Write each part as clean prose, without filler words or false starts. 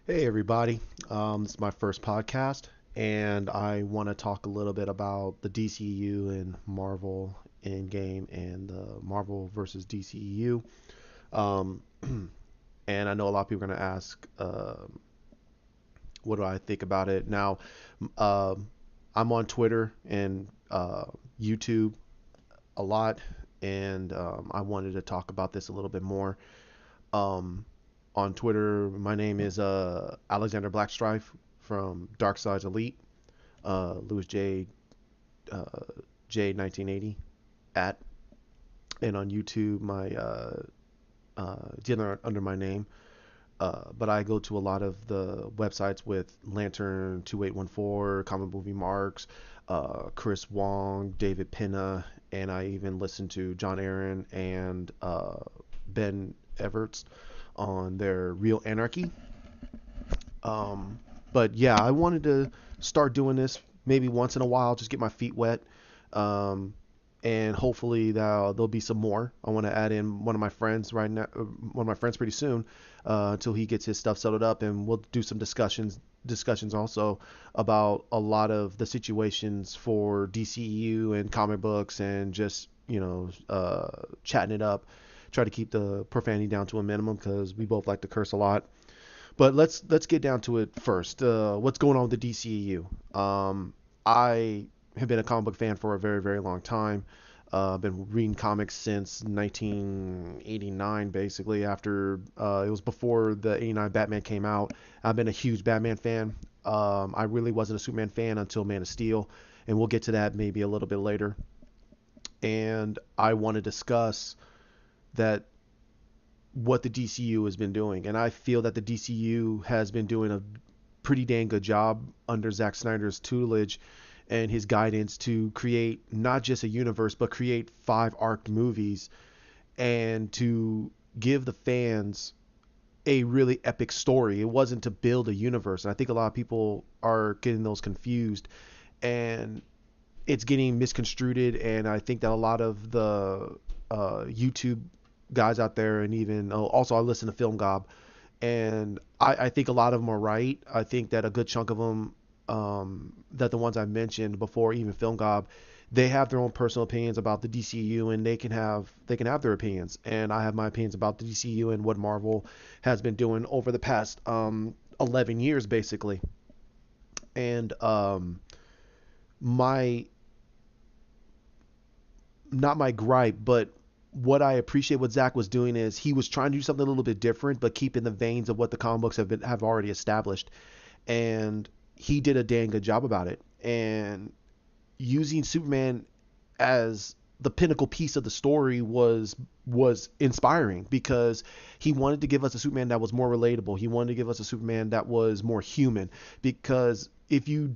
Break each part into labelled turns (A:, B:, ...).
A: Hey everybody, this is my first podcast, and I want to talk a little bit about the DCEU and Marvel Endgame and the Marvel versus DCEU. Um, and I know a lot of people are going to ask, what do I think about it? Now, um I'm on Twitter and YouTube a lot, and I wanted to talk about this a little bit more. Um, on Twitter, my name is Alexander Blackstrife from Dark Sides Elite, Louis uh, J 1980 at, and on YouTube my it's under my name. But I go to a lot of the websites with Lantern 2814, Comic Movie Marks, Chris Wong, David Pinna, and I even listen to John Aaron and Ben Everts on their Real Anarchy. Um, but yeah, I wanted to start doing this maybe once in a while, just get my feet wet. Um, and hopefully there'll be some more. I want to add in one of my friends right now, one of my friends pretty soon, until he gets his stuff settled up, and we'll do some discussions also about a lot of the situations for DCEU and comic books, and just chatting it up. Try to keep the profanity down to a minimum because we both like to curse a lot. But let's get down to it first. What's going on with the DCEU? I have been a comic book fan for a very very long time. Been reading comics since 1989, basically. After it was before the '89 Batman came out. I've been a huge Batman fan. I really wasn't a Superman fan until Man of Steel, and we'll get to that maybe a little bit later. And I want to discuss that what the DCU has been doing, and I feel that the DCU has been doing a pretty dang good job under Zack Snyder's tutelage and his guidance to create not just a universe, but create five arc movies and to give the fans a really epic story. It wasn't to build a universe, and I think a lot of people are getting those confused, and it's getting misconstrued. And I think that a lot of the YouTube guys out there, and even also I listen to Film Gob, and I think a lot of them are right. I think that a good chunk of them, that the ones I mentioned before, even Film Gob, they have their own personal opinions about the DCU, and they can have their opinions, and I have my opinions about the DCU and what Marvel has been doing over the past 11 years basically. And my not my gripe, but what I appreciate what Zach was doing is he was trying to do something a little bit different, but keeping the veins of what the comic books have already established, and he did a dang good job about it. And using Superman as the pinnacle piece of the story was inspiring because he wanted to give us a Superman that was more relatable. He wanted to give us a Superman that was more human. Because if you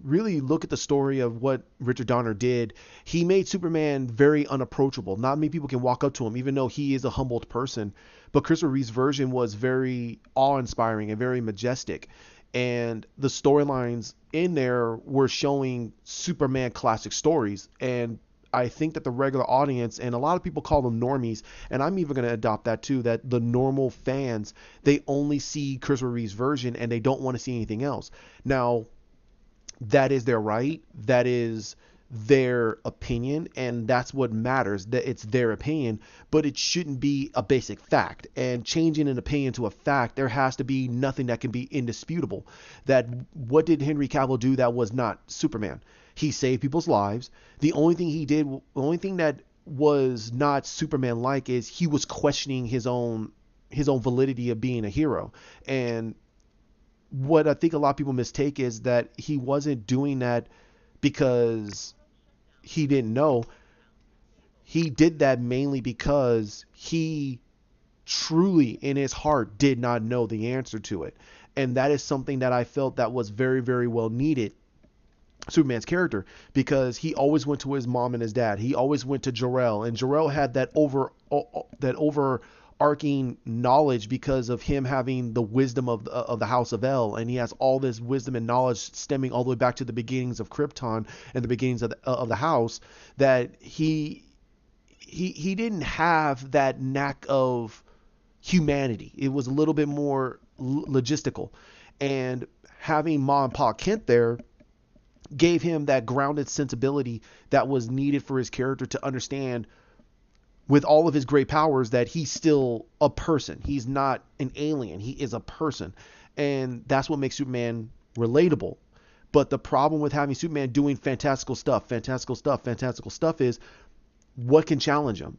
A: really look at the story of what Richard Donner did, he made Superman very unapproachable. Not many people can walk up to him, even though he is a humbled person. But Christopher Reeve's version was very awe-inspiring and very majestic, and the storylines in there were showing Superman classic stories. And I think that the regular audience, and a lot of people call them normies, and I'm even going to adopt that too, that the normal fans, they only see Christopher Reeve's version and they don't want to see anything else. Now, that is their right. That is their opinion, and that's what matters, that it's their opinion, but it shouldn't be a basic fact. And changing an opinion to a fact, there has to be nothing that can be indisputable. That what did Henry Cavill do that was not Superman? He saved people's lives. The only thing that was not Superman like is he was questioning his own validity of being a hero. And what I think a lot of people mistake is that he wasn't doing that because he didn't know. He did that mainly because he truly in his heart did not know the answer to it. And that is something that I felt that was very, very well needed, Superman's character, because he always went to his mom and his dad. He always went to Jor-El, and Jor-El had that overarching knowledge because of him having the wisdom of the House of El, and he has all this wisdom and knowledge stemming all the way back to the beginnings of Krypton and the beginnings of the house, that he didn't have that knack of humanity. It was a little bit more logistical. And having Ma and Pa Kent there gave him that grounded sensibility that was needed for his character to understand, with all of his great powers, that he's still a person. He's not an alien. He is a person. And that's what makes Superman relatable. But the problem with having Superman doing fantastical stuff is, what can challenge him?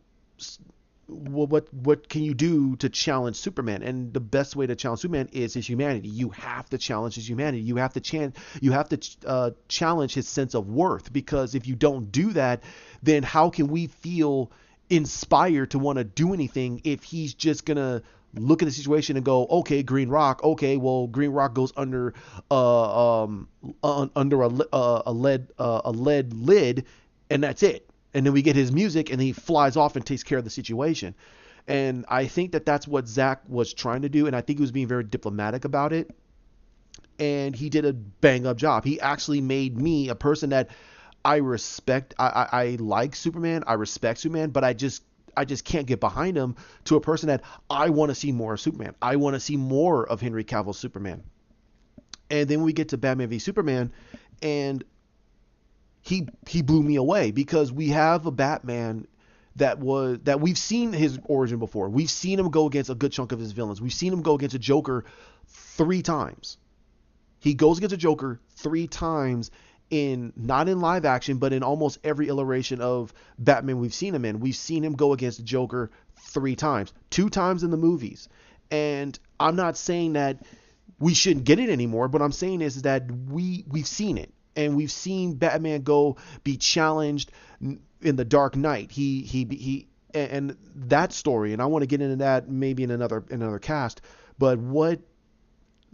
A: What can you do to challenge Superman? And the best way to challenge Superman is his humanity. You have to challenge his humanity. You have to challenge his sense of worth, because if you don't do that, then how can we feel inspired to want to do anything if he's just gonna look at the situation and go, okay, Green Rock, okay, well, Green Rock goes under under a lead lid, and that's it. And then we get his music, and he flies off and takes care of the situation. And I think that that's what Zach was trying to do, and I think he was being very diplomatic about it. And he did a bang up job. He actually made me a person that I respect. I like Superman. I respect Superman, but I just can't get behind him, to a person that I want to see more of Superman. I want to see more of Henry Cavill's Superman. And then we get to Batman v Superman, and he blew me away, because we have a Batman that we've seen his origin before. We've seen him go against a good chunk of his villains. We've seen him go against a Joker 3 times. He goes against a Joker 3 times, not in live action, but in almost every iteration of Batman we've seen him in. We've seen him go against the Joker 3 times, 2 times in the movies. And I'm not saying that we shouldn't get it anymore, but I'm saying is that we've seen it, and we've seen Batman be challenged in the Dark Knight. And that story, and I want to get into that maybe in another cast. But what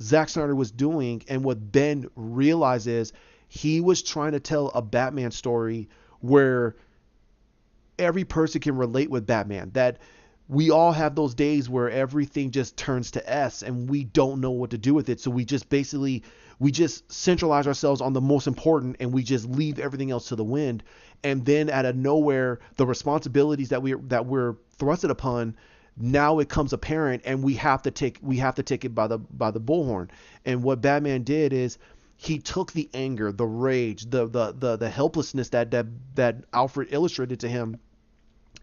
A: Zack Snyder was doing, and what Ben realized, is he was trying to tell a Batman story where every person can relate with Batman. That we all have those days where everything just turns to S and we don't know what to do with it. So we just centralize ourselves on the most important, and we just leave everything else to the wind. And then out of nowhere, the responsibilities that we're thrusted upon, now it comes apparent, and we have to take it by the bullhorn. And what Batman did is, he took the anger, the rage, the helplessness that Alfred illustrated to him,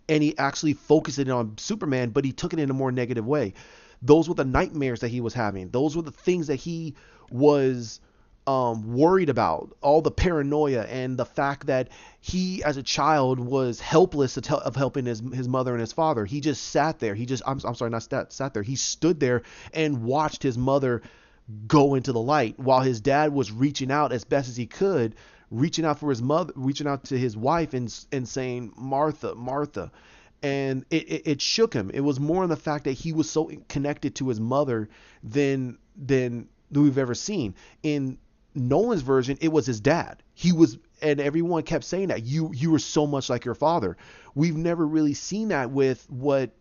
A: and he actually focused it on Superman, but he took it in a more negative way. Those were the nightmares that he was having. Those were the things that he was worried about. All the paranoia, and the fact that he, as a child, was helpless of helping his mother and his father. He just sat there. Sat there. He stood there and watched his mother go into the light, while his dad was reaching out as best as he could, reaching out for his mother, reaching out to his wife, and saying, Martha, Martha. And it shook him. It was more on the fact that he was so connected to his mother than we've ever seen. In Nolan's version, it was his dad. And everyone kept saying that you were so much like your father. We've never really seen that with what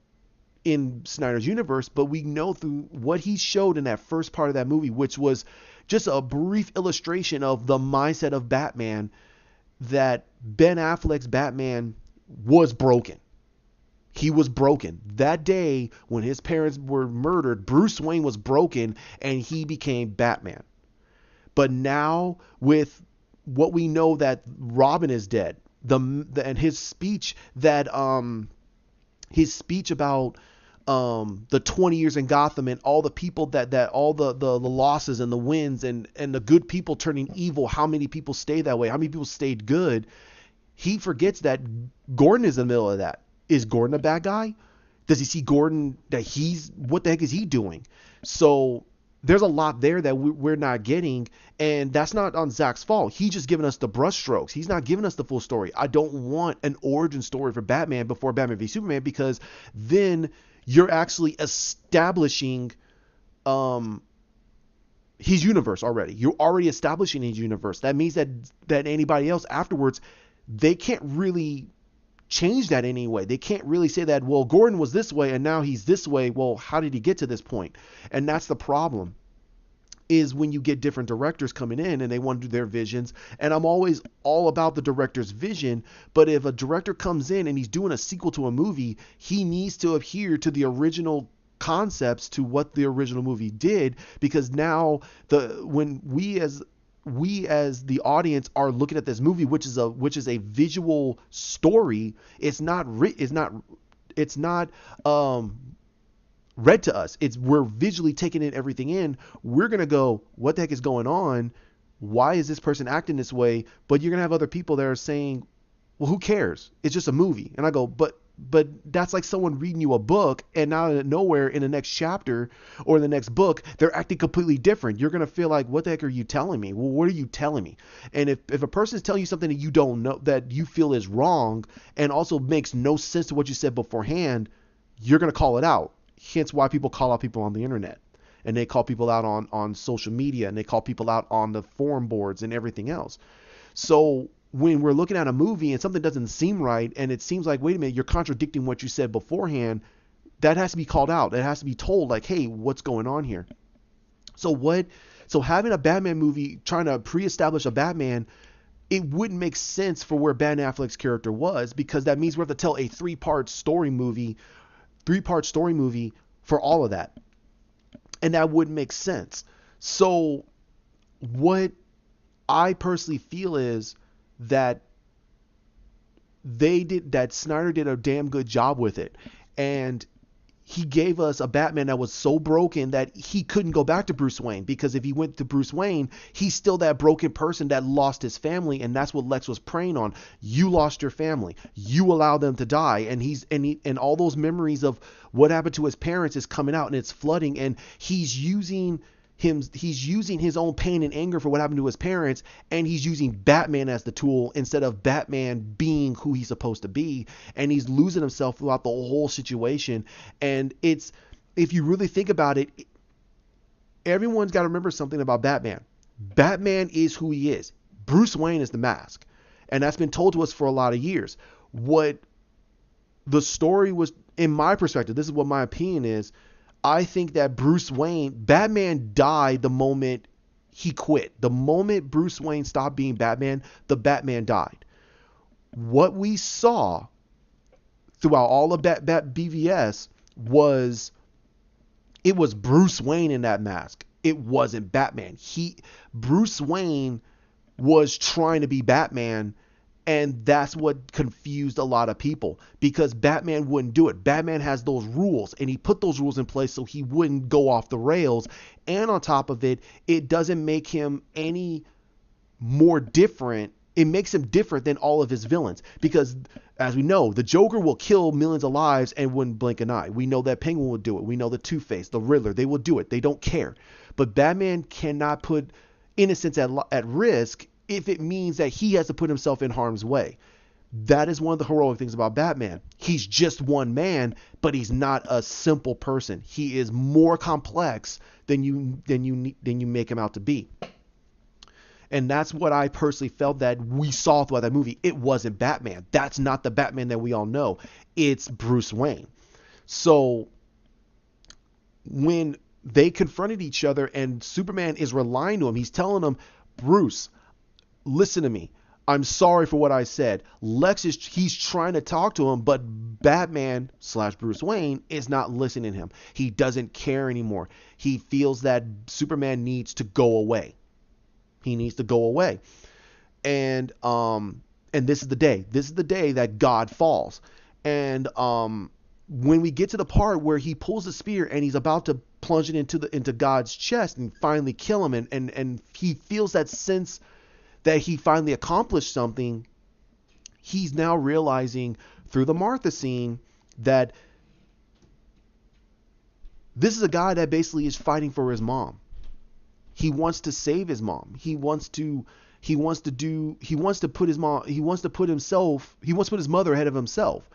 A: in Snyder's universe, but we know through what he showed in that first part of that movie, which was just a brief illustration of the mindset of Batman, that Ben Affleck's Batman was broken. He was broken. That day when his parents were murdered, Bruce Wayne was broken, and he became Batman. But now, with what we know, that Robin is dead, and his speech about the 20 years in Gotham, and all the people that all the losses and the wins, and the good people turning evil, how many people stayed that way, how many people stayed good. He forgets that Gordon is in the middle of that. Is Gordon a bad guy? Does he see Gordon that what the heck is he doing? So there's a lot there that we're not getting, and that's not on Zach's fault. He's just giving us the brushstrokes. He's not giving us the full story. I don't want an origin story for Batman before Batman v Superman, because then you're actually establishing his universe already. You're already establishing his universe. That means that anybody else afterwards, they can't really change that anyway. They can't really say that, well, Gordon was this way and now he's this way. Well, how did he get to this point? And that's the problem, is when you get different directors coming in and they want to do their visions. And I'm always all about the director's vision, but if a director comes in and he's doing a sequel to a movie, he needs to adhere to the original concepts to what the original movie did, because now when we as the audience are looking at this movie, which is a visual story, it's not read to us. We're visually taking in everything in. We're gonna go, what the heck is going on? Why is this person acting this way? But you're gonna have other people that are saying, well, who cares? It's just a movie. And I go, but that's like someone reading you a book, and out of nowhere in the next chapter or the next book, they're acting completely different. You're going to feel like, what the heck are you telling me? Well, what are you telling me? And if a person is telling you something that you don't know, that you feel is wrong and also makes no sense to what you said beforehand, you're going to call it out. Hence why people call out people on the internet, and they call people out on social media, and they call people out on the forum boards and everything else. So when we're looking at a movie and something doesn't seem right, and it seems like, wait a minute, you're contradicting what you said beforehand, that has to be called out. It has to be told, like, hey, what's going on here? So having a Batman movie trying to pre-establish a Batman, it wouldn't make sense for where Ben Affleck's character was, because that means we have to tell a three-part story movie for all of that. And that wouldn't make sense. So what I personally feel is that Snyder did a damn good job with it. And he gave us a Batman that was so broken that he couldn't go back to Bruce Wayne, because if he went to Bruce Wayne, he's still that broken person that lost his family, and that's what Lex was preying on. You lost your family. You allowed them to die, and all those memories of what happened to his parents is coming out, and it's flooding, and he's using his own pain and anger for what happened to his parents, and he's using Batman as the tool instead of Batman being who he's supposed to be, and he's losing himself throughout the whole situation. And if you really think about it, everyone's got to remember something about Batman. Batman is who he is. Bruce Wayne is the mask, and that's been told to us for a lot of years. What the story was, in my perspective, this is what my opinion is, I think that Batman died the moment he quit. The moment Bruce Wayne stopped being Batman, the Batman died. What we saw throughout all of BVS was, it was Bruce Wayne in that mask. It wasn't Batman. Bruce Wayne was trying to be Batman, and that's what confused a lot of people, because Batman wouldn't do it. Batman has those rules, and he put those rules in place so he wouldn't go off the rails. And on top of it, it doesn't make him any more different. It makes him different than all of his villains, because as we know, the Joker will kill millions of lives and wouldn't blink an eye. We know that Penguin will do it. We know the Two-Face, the Riddler, they will do it. They don't care. But Batman cannot put innocence at risk if it means that he has to put himself in harm's way. That is one of the heroic things about Batman. He's just one man, but he's not a simple person. He is more complex than you make him out to be. And that's what I personally felt that we saw throughout that movie. It wasn't Batman. That's not the Batman that we all know. It's Bruce Wayne. So when they confronted each other and Superman is relying to him, he's telling him, Bruce, listen to me. I'm sorry for what I said. He's trying to talk to him, but Batman / Bruce Wayne is not listening to him. He doesn't care anymore. He feels that Superman needs to go away. He needs to go away. And this is the day. This is the day that God falls. And when we get to the part where he pulls the spear and he's about to plunge it into God's chest and finally kill him, and he feels that sense that he finally accomplished something, he's now realizing through the Martha scene that this is a guy that basically is fighting for his mom. He wants to save his mom. He wants to put his mother ahead of himself.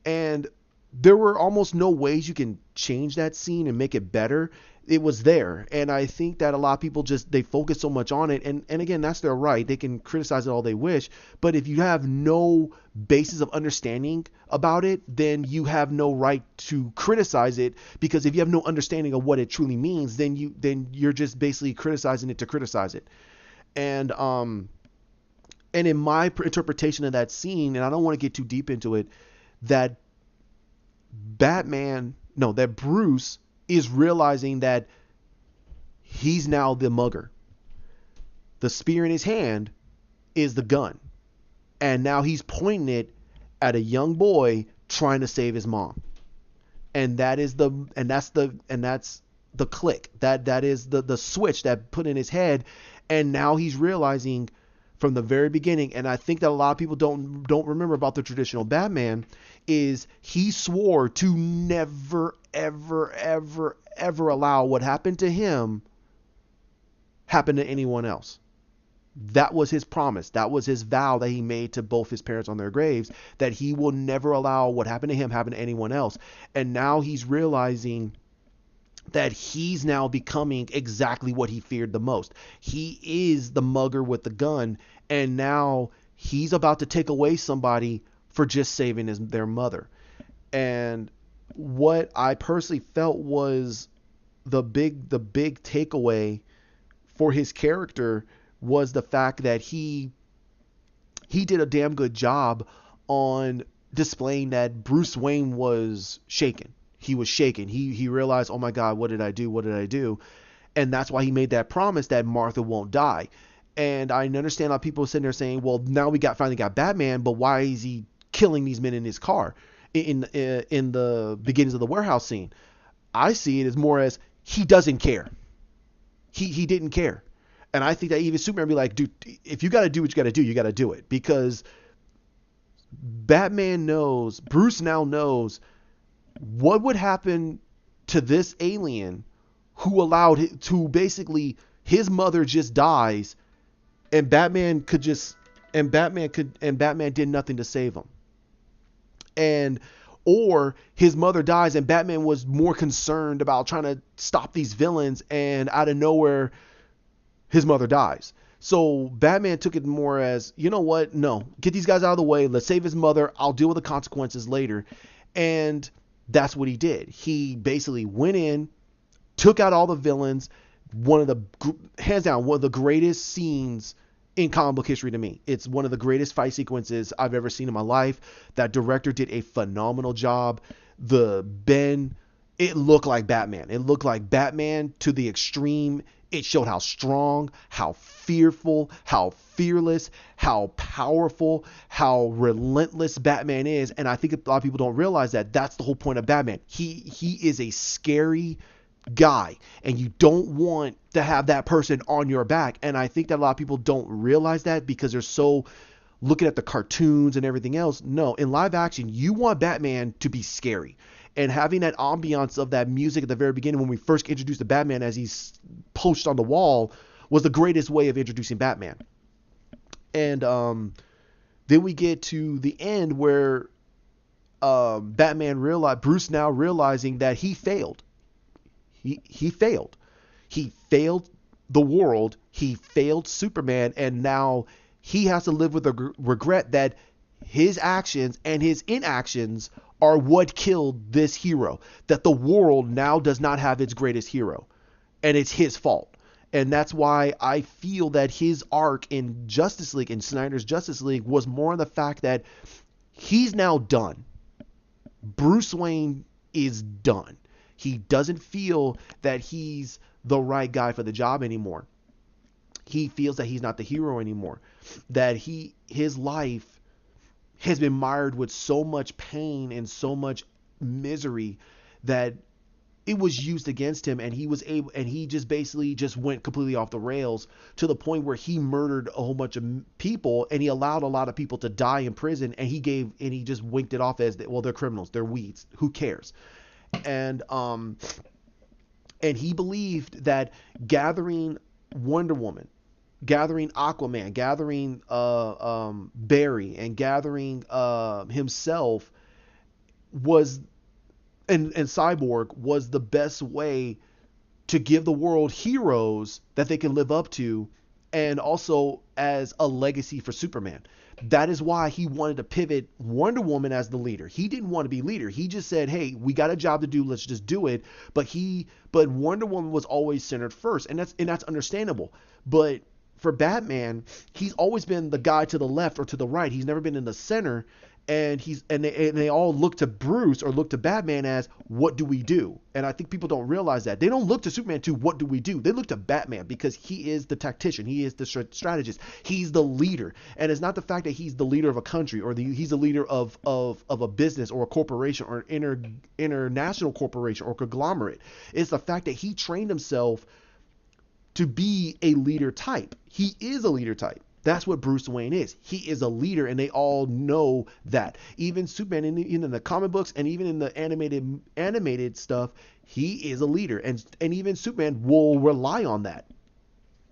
A: And there were almost no ways you can change that scene and make it better. It was there. And I think that a lot of people they focus so much on it. And again, that's their right. They can criticize it all they wish. But if you have no basis of understanding about it, then you have no right to criticize it, because if you have no understanding of what it truly means, then you're just basically criticizing it to criticize it. And in my interpretation of that scene, and I don't want to get too deep into it, that Batman No, that Bruce is realizing that he's now the mugger. The spear in his hand is the gun. And now he's pointing it at a young boy trying to save his mom. And that's the click. That is the switch that put in his head. And now he's realizing from the very beginning, and I think that a lot of people don't remember about the traditional Batman, is he swore to never, ever, ever, ever allow what happened to him happen to anyone else. That was his promise. That was his vow that he made to both his parents on their graves, that he will never allow what happened to him happen to anyone else. And now he's realizing that he's now becoming exactly what he feared the most. He is the mugger with the gun, and now he's about to take away somebody for just saving their mother. And what I personally felt was the big takeaway for his character was the fact that he did a damn good job on displaying that Bruce Wayne was shaken. He was shaken. He realized, oh my God, what did I do? What did I do? And that's why he made that promise that Martha won't die. And I understand a lot of people sitting there saying, well, now we finally got Batman, but why is he killing these men in his car in the beginnings of the warehouse scene? I see it as more as he doesn't care. He didn't care. And I think that even Superman would be like, dude, if you got to do what you got to do, you got to do it. Because Batman knows, Bruce now knows what would happen to this alien who allowed to basically his mother just dies and Batman did nothing to save him. Or his mother dies and Batman was more concerned about trying to stop these villains, and out of nowhere his mother dies. So Batman took it more as, you know what? No, get these guys out of the way. Let's save his mother. I'll deal with the consequences later. And that's what he did. He basically went in, took out all the villains. Hands down, one of the greatest scenes in comic book history to me. It's one of the greatest fight sequences I've ever seen in my life. That director did a phenomenal job. It looked like Batman. It looked like Batman to the extreme. It showed how strong, how fearful, how fearless, how powerful, how relentless Batman is. And I think a lot of people don't realize that that's the whole point of Batman. He is a scary guy, and you don't want to have that person on your back. And I think that a lot of people don't realize that because they're so looking at the cartoons and everything else. No, in live action, you want Batman to be scary. And having that ambiance of that music at the very beginning when we first introduced the Batman as he's posted on the wall was the greatest way of introducing Batman. And then we get to the end where Bruce now realizing that he failed. He failed. He failed the world. He failed Superman. And now he has to live with the regret that his actions and his inactions are what killed this hero. That the world now does not have its greatest hero. And it's his fault. And that's why I feel that his arc in Justice League, in Snyder's Justice League, was more on the fact that he's now done. Bruce Wayne is done. He doesn't feel that he's the right guy for the job anymore. He feels that he's not the hero anymore. That his life has been mired with so much pain and so much misery that it was used against him, and he just basically just went completely off the rails to the point where he murdered a whole bunch of people, and he allowed a lot of people to die in prison, and he just winked it off as, well, they're criminals, they're weeds, who cares? And he believed that gathering Wonder Woman, gathering Aquaman, gathering Barry, and gathering himself was and Cyborg was the best way to give the world heroes that they can live up to, and also as a legacy for Superman. That is why he wanted to pivot Wonder Woman as the leader. He didn't want to be leader. He just said, hey, we got a job to do, let's just do it. But Wonder Woman was always centered first, and that's understandable. But for Batman, he's always been the guy to the left or to the right. He's never been in the center. And they all look to Bruce or look to Batman as, what do we do? And I think people don't realize that they don't look to Superman to what do we do. They look to Batman because he is the tactician, he is the strategist, he's the leader. And it's not the fact that he's the leader of a country or he's the leader of a business or a corporation or an international corporation or conglomerate. It's the fact that he trained himself to be a leader type. He is a leader type. That's what Bruce Wayne is. He is a leader, and they all know that. Even Superman in the comic books and even in the animated stuff, he is a leader, and even Superman will rely on that.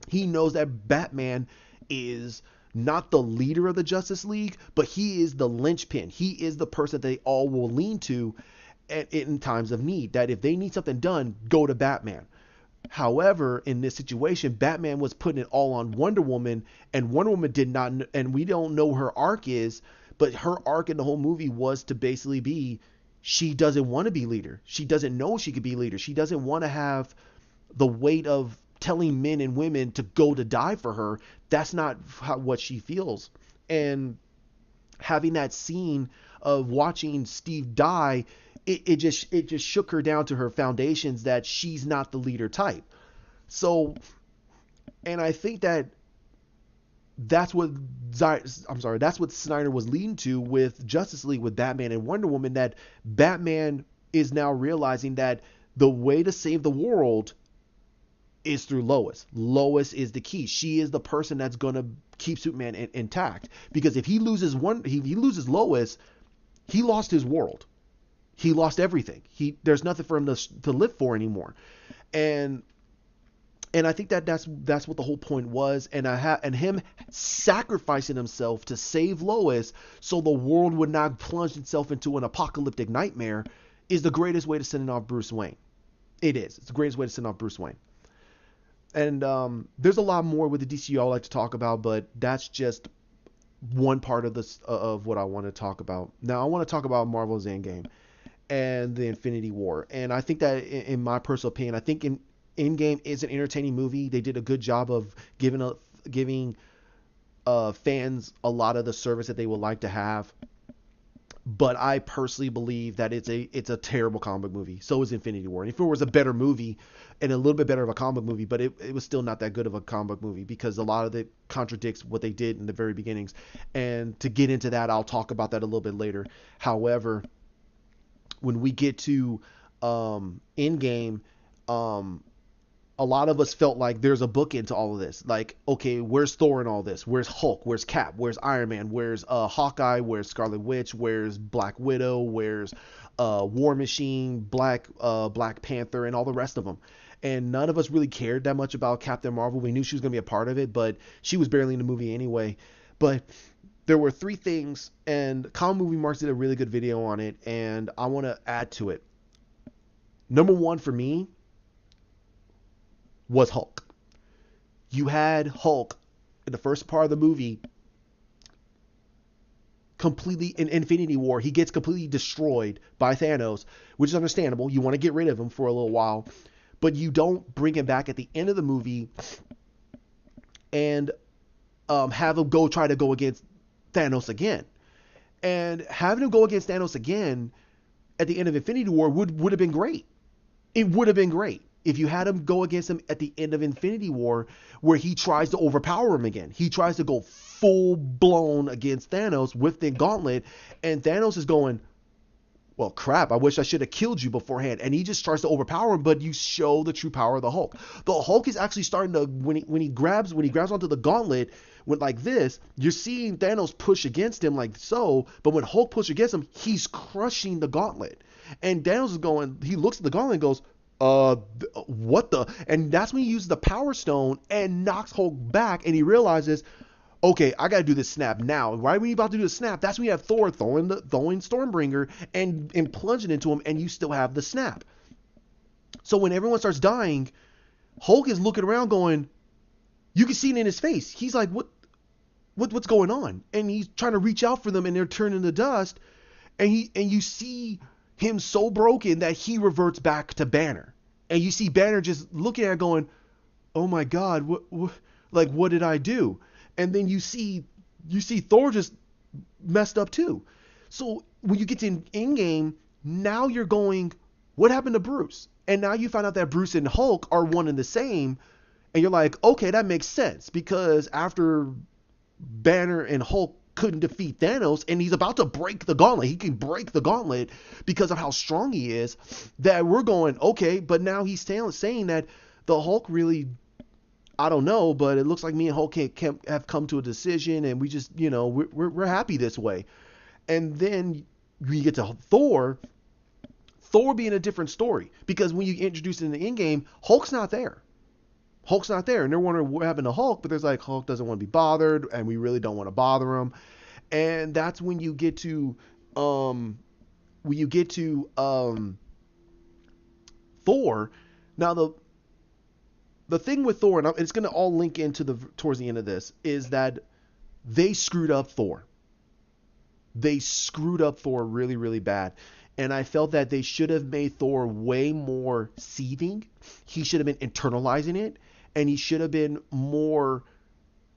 A: He knows that Batman is not the leader of the Justice League, but he is the linchpin. He is the person that they all will lean to in times of need. That if they need something done, go to Batman. However, in this situation, Batman was putting it all on Wonder Woman, and Wonder Woman did not, and we don't know her arc is, but her arc in the whole movie was to basically be, she doesn't want to be leader. She doesn't know she could be leader. She doesn't want to have the weight of telling men and women to go to die for her. That's not what she feels. And having that scene of watching Steve die, it just shook her down to her foundations that she's not the leader type. So, and I think that's what Snyder was leading to with Justice League, with Batman and Wonder Woman, that Batman is now realizing that the way to save the world is through Lois. Lois is the key. She is the person that's going to keep Superman intact, because if he loses he loses Lois, he lost his world. He lost everything. There's nothing for him to live for anymore. And I think that's what the whole point was. And him sacrificing himself to save Lois so the world would not plunge itself into an apocalyptic nightmare is the greatest way to send off Bruce Wayne. It is. It's the greatest way to send off Bruce Wayne. And there's a lot more with the DCEU I'd like to talk about, but that's just one part of this of what I want to talk about. Now I want to talk about Marvel's Endgame and the Infinity War. And I think that, in my personal opinion, I think Endgame is an entertaining movie. They did a good job of giving fans a lot of the service that they would like to have. But I personally believe that it's a terrible comic book movie. So is Infinity War. And if it was a better movie and a little bit better of a comic book movie, but it was still not that good of a comic book movie, because a lot of it contradicts what they did in the very beginnings. And to get into that, I'll talk about that a little bit later. However, when we get to Endgame, a lot of us felt like there's a bookend to all of this. Like, okay, where's Thor in all this? Where's Hulk? Where's Cap? Where's Iron Man? Where's Hawkeye? Where's Scarlet Witch? Where's Black Widow? Where's War Machine, Black Panther, and all the rest of them? And none of us really cared that much about Captain Marvel. We knew she was going to be a part of it, but she was barely in the movie anyway. But there were three things, and Comic Movie Marks did a really good video on it, and I want to add to it. Number one for me was Hulk. You had Hulk in the first part of the movie completely, in Infinity War, he gets completely destroyed by Thanos, which is understandable. You want to get rid of him for a little while, but you don't bring him back at the end of the movie and have him try to go against Thanos again. And having him go against Thanos again at the end of Infinity War would have been great. It would have been great if you had him go against him at the end of Infinity War, where he tries to overpower him again. He tries to go full blown against Thanos with the gauntlet, and Thanos is going, well, crap, I wish I should have killed you beforehand. And he just tries to overpower him, but you show the true power of the Hulk. The Hulk is actually starting to, when he grabs onto the gauntlet with like this, you're seeing Thanos push against him like so, but when Hulk pushes against him, he's crushing the gauntlet. And Thanos is going, he looks at the gauntlet and goes, what the? And that's when he uses the Power Stone and knocks Hulk back, and he realizes, okay, I gotta do this snap now. Right when you're about to do the snap, that's when you have Thor throwing Stormbringer and plunging into him, and you still have the snap. So when everyone starts dying, Hulk is looking around going, you can see it in his face. He's like, what's going on? And he's trying to reach out for them, and they're turning to dust, and you see him so broken that he reverts back to Banner. And you see Banner just looking at it going, oh my God, what did I do? And then you see Thor just messed up too. So when you get to Endgame, now you're going, what happened to Bruce? And now you find out that Bruce and Hulk are one and the same, and you're like, okay, that makes sense because after Banner and Hulk couldn't defeat Thanos, and he's about to break the gauntlet. He can break the gauntlet because of how strong he is. That we're going, okay, but now he's saying that the Hulk really, I don't know, but it looks like me and Hulk can have come to a decision, and we just, we're happy this way. And then we get to Thor. Thor being a different story because when you introduce it in the in game, Hulk's not there. Hulk's not there, and they're wondering what happened to Hulk, but there's like Hulk doesn't want to be bothered, and we really don't want to bother him, and that's when you get to Thor. Now the thing with Thor, and it's gonna all link into the towards the end of this, is that they screwed up Thor. They screwed up Thor really, really bad. And I felt that they should have made Thor way more seething. He should have been internalizing it. And he should have been more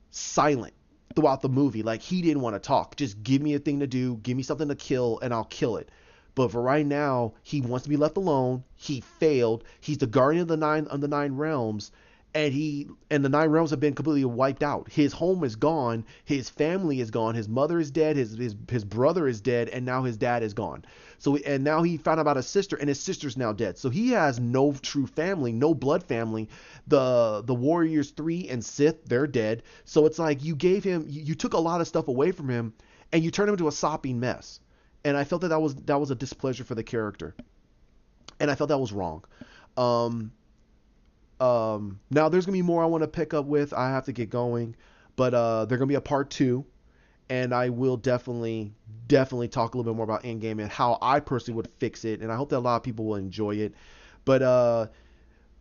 A: silent throughout the movie. Like, he didn't want to talk. Just give me a thing to do. Give me something to kill, and I'll kill it. But for right now, he wants to be left alone. He failed. He's the guardian of the nine realms, and the nine realms have been completely wiped out. His home is gone. His family is gone. His mother is dead. His brother is dead, and now his dad is gone. So and now he found out about his sister, and his sister's now dead. So he has no true family, no blood family. The Warriors 3 and Sith, they're dead. So it's like you took a lot of stuff away from him, and you turned him into a sopping mess. And I felt that was a displeasure for the character, and I felt that was wrong. Um, Now there's gonna be more I want to pick up with. I have to get going, but there's gonna be a part 2, and I will definitely talk a little bit more about Endgame and how I personally would fix it, and I hope that a lot of people will enjoy it. But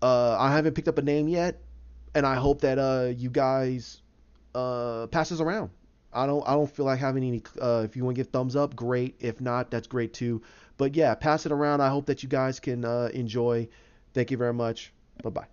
A: I haven't picked up a name yet, and I hope that you guys pass this around. I don't feel like having any. If you want to give thumbs up, great. If not, that's great too. But yeah, pass it around. I hope that you guys can enjoy. Thank you very much. Bye bye.